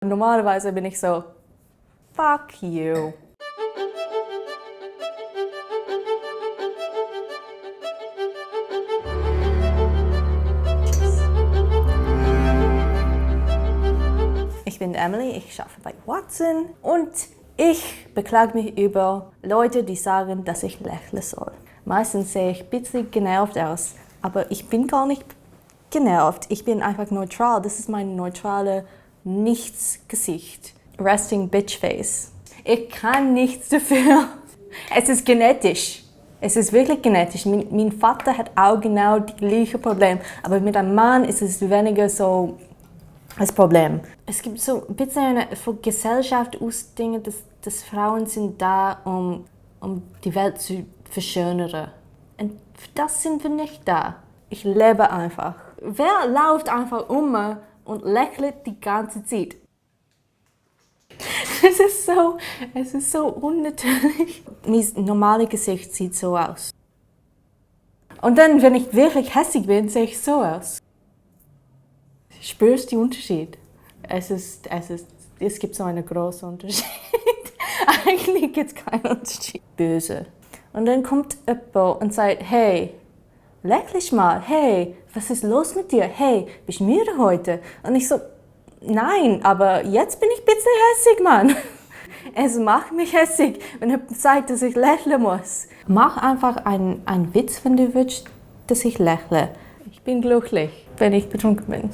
normalerweise bin ich so, fuck you. Ich bin Emily, ich arbeite bei Watson und ich beklage mich über Leute, die sagen, dass ich lächeln soll. Meistens sehe ich ein bisschen genervt aus, aber ich bin gar nicht genervt. Ich bin einfach neutral. Das ist mein neutrale Nichtsgesicht. Resting Bitch Face. Ich kann nichts dafür. Es ist genetisch. Es ist wirklich genetisch. Mein Vater hat auch genau die gleichen Probleme, aber mit einem Mann ist es weniger so das Problem. Es gibt so ein bisschen eine von Gesellschaft aus Dinge, dass Frauen sind da, um die Welt zu verschönern. Und für das sind wir nicht da. Ich lebe einfach. Wer läuft einfach und lächelt die ganze Zeit? Es ist so unnatürlich. Mein normales Gesicht sieht so aus. Und dann, wenn ich wirklich hässlich bin, sehe ich so aus. Spürst du den Unterschied? Es gibt so einen großen Unterschied. Eigentlich gibt es keinen Unterschied. Böse. Und dann kommt jemand und sagt, hey, lächelst mal, hey, was ist los mit dir? Hey, bist du müde heute? Und ich so, nein, aber jetzt bin ich ein bisschen hässig, Mann. Es macht mich hässig, wenn jemand sagt, dass ich lächeln muss. Mach einfach einen Witz, wenn du willst, dass ich lächle. Ich bin glücklich, wenn ich betrunken bin.